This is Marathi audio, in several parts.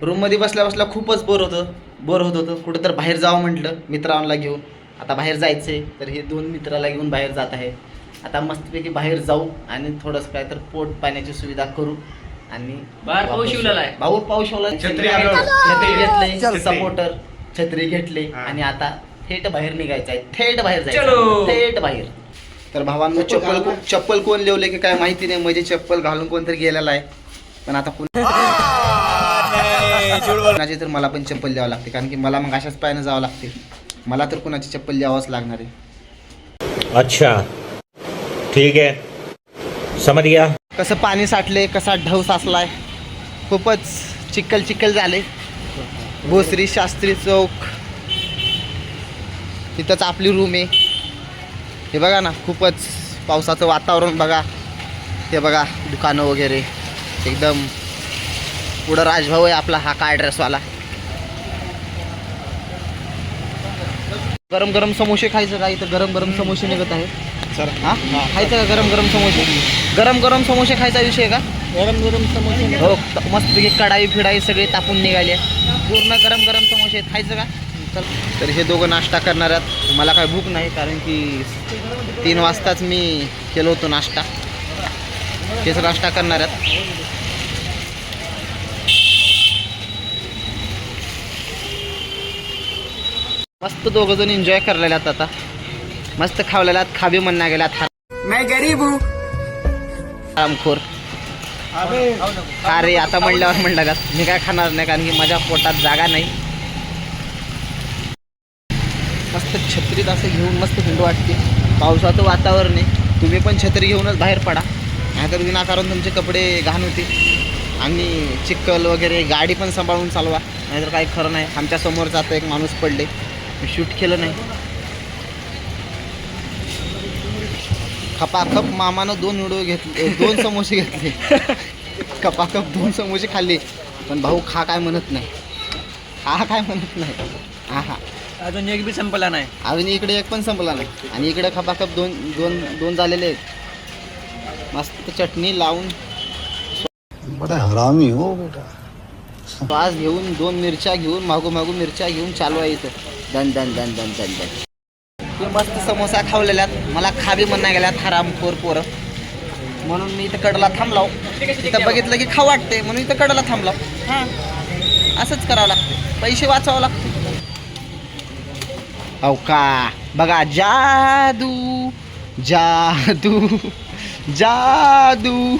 रूममध्ये बसल्या बसल्या खूपच बोर होत होतं. कुठं तर बाहेर जावं म्हटलं मित्रांना घेऊन. आता बाहेर जायचंय तर हे 2 मित्राला घेऊन बाहेर जात आहे. आता मस्तपैकी बाहेर जाऊ आणि थोडंसं काय तर पोट पाण्याची सुविधा करू आणि बाहेर पाऊस शिवलेला आहे. भाऊ पाऊस शिवला. छत्री घेतले, सपोर्टर छत्री घेतली आणि आता थेट बाहेर निघायचं आहे. थेट बाहेर जायचं, थेट बाहेर. तर भावांनो चप्पल कोण लिवले की काय माहिती नाही. म्हणजे चप्पल घालून कोणतरी गेलेला आहे. पण आता कुणाची तर मला पण चप्पल द्यावं लागते कारण की मला मग अशाच पायानं जावं लागते. मला तर कुणाची चप्पल द्यावंच लागणार आहे. अच्छा ठीक आहे समज गया. कसं पाणी साठले, कसा ढव साचलाय, खूपच चिखल झाले. भोसरी शास्त्री चौक तिथंच आपली रूम आहे. हे बघा ना, खूपच पावसाचं वातावरण बघा. हे बघा दुकानं वगैरे एकदम. पुढं राजभाऊ आहे आपला, हा काय ड्रेसवाला. गरम गरम समोसे खायचं का? इथं गरम गरम समोसे निघत आहे सर. हां खायचं का गरम गरम समोसे? गरम गरम समोसे खायचा विषय का? गरम गरम समोसे हो. मस्तपैकी कढाई फिडाई सगळे तापून निघाले. पूर्ण गरम गरम समोसे खायचं का? चल. तर हे दोघं नाश्ता करणार आहेत. मला काय भूक नाही कारण की 3 वाजताच मी केलो होतो नाश्ता. तेच नाश्ता करणार आहेत. मस्त दोघं जण एन्जॉय करायला आता. मस्त खावलेला खाबी म्हणण्या गेल्यात. मैं गरीब हूँ. आरामखोर. अरे आता म्हणलं का मी काय खाणार नाही कारण की माझ्या पोटात जागा नाही. मस्त छत्रीत असं घेऊन मस्त थंड वाटते. पावसाचं वातावरण आहे. तुम्ही पण छत्री घेऊनच बाहेर पडा, नाहीतर विनाकारण तुमचे कपडे घाण होते आणि चिखल वगैरे. गाडी पण सांभाळून चालवा, नाहीतर काही खरं नाही. आमच्या समोर जातं एक माणूस पडले, मी शूट केलं नाही. खपाखप मामानं 2 व्हिडिओ घेतले, 2 समोसे घेतले. खपाखप 2 समोसे खाल्ले. पण भाऊ खा काय म्हणत नाही. हा अजून एक बी संपला नाही. अजून इकडे एक पण संपला नाही आणि इकडे खपाखप दोन झालेले आहेत. मस्त चटणी लावून बड़ा हरामी हो बेटा. श्वास घेऊन 2 मिरच्या घेऊन मागू मिरच्या घेऊन चालू आहे इथं. दन दन दन दन दन दन. ते मस्त समोसा खावलेल्यात. मला खाबी म्हणण्या गेल्यात हरामखोर पोरं. म्हणून मी इथं कडला थांबलाव. इथं बघितलं की खाऊ वाटते म्हणून इथं कडला थांबलाव. हां असंच करावं लागतं, पैसे वाचावं लागतं. हो का बघा, जादू जादू जादू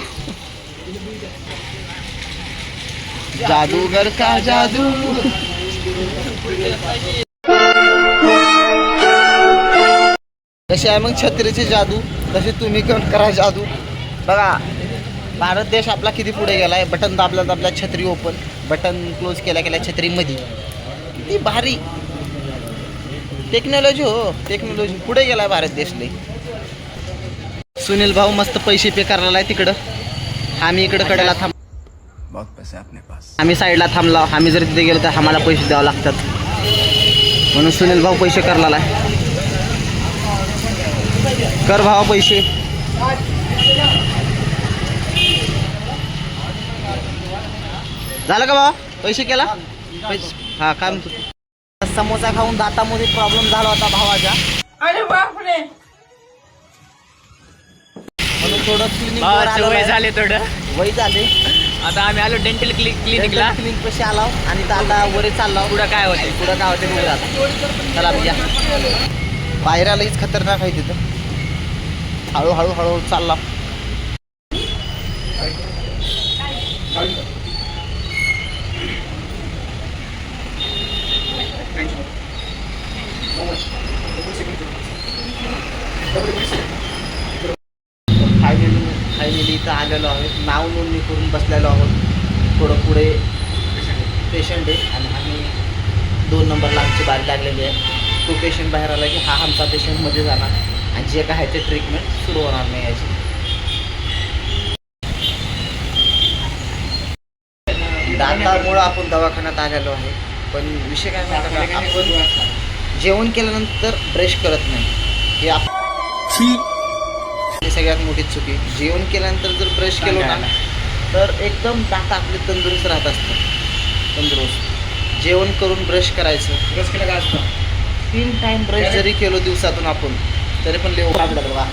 जादूगर का जादू. कशी आहे मग छत्रीची जादू, तशी तुम्ही पण करा जादू. बघा भारत देश आपला किती पुढे गेला आहे. बटन दाबल्या दाबल्या छत्री ओपन, बटन क्लोज केल्या छत्रीमध्ये. किती भारी टेक्नॉलॉजी. हो टेक्नॉलॉजी पुढे गेला आहे भारत देशले. सुनील भाऊ मस्त पैसे पे करायला आहे तिकडं. आम्ही इकडं कडेला थांब, बहुत पैसे अपने पास. आम्ही साईडला थांबला. आम्ही जर तिथे गेलो तर आम्हाला पैसे द्यावे लागतात म्हणून सुनील भाऊ पैसे करायला आहे. कर भावा पैसे. झालं का भावा पैसे केला? हा काय म्हणतो. समोसा खाऊन दातामध्ये प्रॉब्लेम झाला होता भावाच्या. अरे बापरे. म्हणून थोडं क्लिनिक वय झाले थोडं. वय झाले. आता आम्ही आलो डेंटल क्लिनिकला. क्लिनिक कशी आला आणि आता वरे चालला. पुढं काय होते बघूया आता. चला भैया. पायऱ्या लईच खतरनाक आहे तिथं. हळूहळू चालला. फायनली इथं आलेलो आहोत. नाव नोंदणी करून बसलेलो आहोत. थोडं पुढे पेशंट आहे आणि आम्ही 2 नंबरला आमची बारी लागलेली आहे. तो पेशंट बाहेर आला की हा आमचा पेशंटमध्ये जाणार आणि जे काय आहे ते ट्रीटमेंट सुरू होणार नाही याची. दातामुळं आपण दवाखान्यात आलेलो आहे. पण विषय काय माहिती का, आपण जेवण केल्यानंतर ब्रश करत नाही. हे सगळ्यात मोठी चुकी. जेवण केल्यानंतर जर ब्रश केलो ना तर एकदम दात आपले तंदुरुस्त राहत असतात. तंदुरुस्त. जेवण करून ब्रश करायचं. ब्रश केला का असतो 3 टाइम ब्रश जरी केलो दिवसातून आपण तरी पण लेव लागला बघा.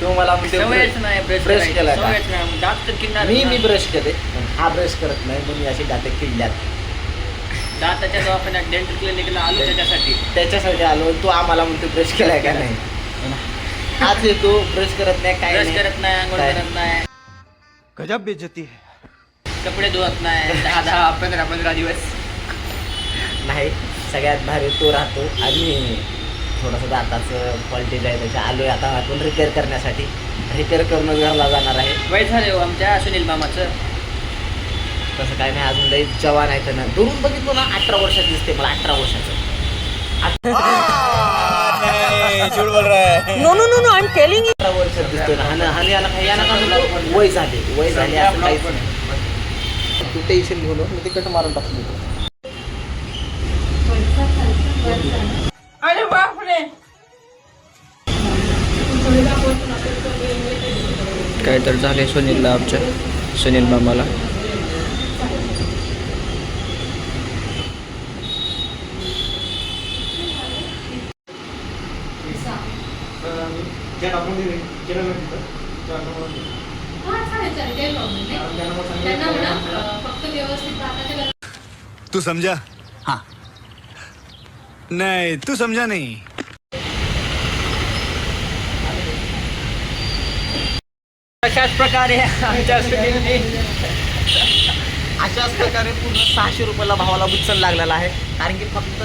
तो मला सवयच नाही ब्रश केला का? सवयच नाही दात तर किडणार मी ब्रश केले पण हा ब्रश करत नाही म्हणून अशी दात किडल्यात. दाताच्या दवाखान्यात डेंटल क्लिनिकला आलो त्याच्यासाठी आलो. तू आम्हाला म्हणतो ब्रश केलाय का नाही. हाच येतो ब्रश करत नाही काय ब्रश नाही. करत नाही आंघोळ काय? करत नाही गजब बेइज्जती है. कपडे धुवत नाही 10 15 दिवस. नाही सगळ्यात भारी तो राहतो. आणि थोडंसं दाताचं क्वालिटीज आहे त्याच्या आलोय आता आपण रिपेअर करण्यासाठी. रिपेअर करून घरला जाणार आहे. वय झाले हो आमच्या सुनील मामाचं. तसं काय नाही अजून लई जवान आहे त्यांना. दुरून बघितलो ना 18 वर्षात दिसते मला. 18 वर्षाचं झूठ बोल रहा है. No, no, no, no, I'm telling you. 18 वर्षात दिसतोय ना. आणि याला का म्हणतो वय झाले असं काहीच नाही. तू टेन्शन घेऊ नको. मी तिकट मारून टाकतो. अरे बापरे. काय तर झाले सुनीलला आमच्या सुनील मामाला. तू समझा? हाँ. नहीं तू समझा नहीं. अशाच प्रकारे आमच्या सुनीलने अशाच प्रकारे पूर्ण 600 रुपयाला भावाला बुच्चन लागलेला आहे. कारण की फक्त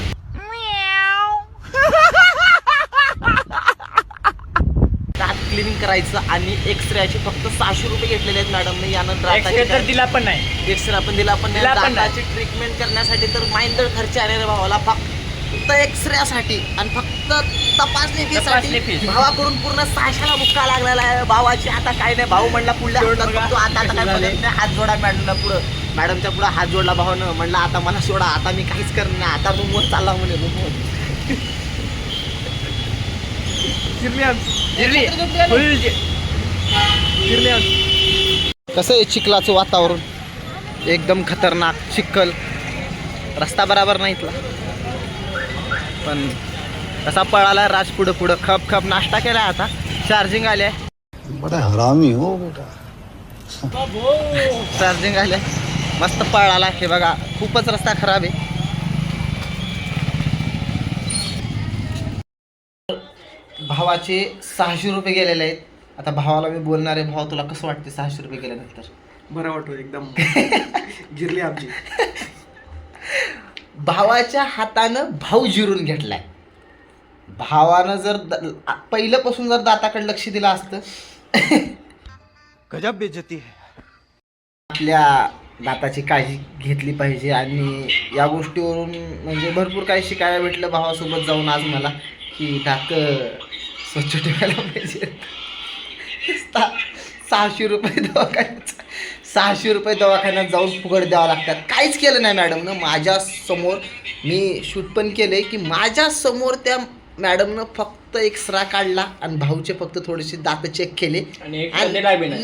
दात क्लिनिंग करायचं आणि एक्सरेचे फक्त 600 रुपये घेतलेले आहेत मॅडमने. यानंतर एक्सरे तर दिला पण नाही. एक्सरे पण दिला पण दिला पण नाही. दाताची ट्रीटमेंट करण्यासाठी तर माइंदळ खर्च आलेला भावाला फक्त एक्सरेसाठी आणि फक्त तपासणी तपासणी फीसाठी फी. भावाकडून पूर्ण 600ला मुक्का लागलेला आहे. भावाची आता काय नाही. भाऊ म्हणला पुढल्या जोड हातात बघा. बघतो. आता काय झाले. बघत नाही. हात जोडा मॅडमला पुढं. मॅडमच्या पुढं हात जोडला भावानं. म्हणला आता मला सोडा. आता मी काहीच करणार नाही. आता रूमवर चालला म्हणे. कसं आहे चिखलाचं वातावरण. एकदम खतरनाक चिखल. रस्ता बराबर नाही इथला पण कसा पळाला राज पुढं पुढं. खप खप नाश्ता केलाय. आता चार्जिंग आले. बड़ा हरामी हो बेटा. चार्जिंग आले. मस्त पळाला. हे बघा खूपच रस्ता खराब आहे. भावाचे 600 रुपये गेलेले आहेत. आता भावाला मी बोलणार आहे. भावा तुला कसं वाटते 600 रुपये गेल्यानंतर? बरं वाटतो एकदम. जिरली आमची. भावाच्या हातानं भाऊ जिरून घेतलाय. भावानं जर पहिल्यापासून जर दाताकडे लक्ष दिलं असतं गजब बेइज्जती है. आपल्या दाताची काळजी घेतली पाहिजे. आणि या गोष्टीवरून म्हणजे भरपूर काही शिकायला भेटलं भावासोबत जाऊन आज मला की दात स्वच्छ ठेवायला पाहिजे. 600 रुपये दवाखान्यात 600 रुपये दवाखान्यात जाऊन फुकट द्यावं लागतात. काहीच केलं नाही मॅडमनं. माझ्यासमोर मी शूट पण केले की माझ्यासमोर त्या मॅडमनं फक्त एक्सरा काढला आणि भाऊचे फक्त थोडेसे दात चेक केले आणि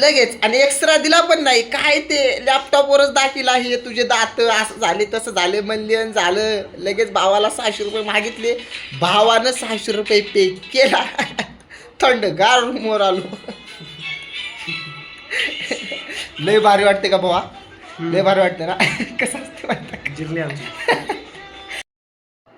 लगेच. आणि एक्सरा दिला पण नाही. काय ते लॅपटॉपवरच दाखिला हे तुझे दात असं झाले तसं झाले म्हणले झालं. लगेच भावाला 600 रुपये मागितले. भावानं 600 रुपये पे केला. थंडगार रूमवर आलो. लय भारी वाटते का भावा? लय भारी वाटते ना. कसं असते वाटतं. जिरली आमची.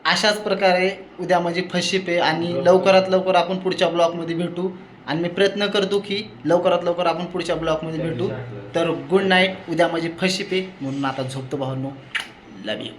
अशाच प्रकारे उद्या माझी फशीप आहे. आणि लवकरात लवकर आपण पुढच्या ब्लॉगमध्ये भेटू. आणि मी प्रयत्न करतो की लवकरात लवकर आपण पुढच्या ब्लॉगमध्ये भेटू. तर गुड नाईट. उद्या माझी फशीप आहे म्हणून आता झोपतो भावांनो. लव यू.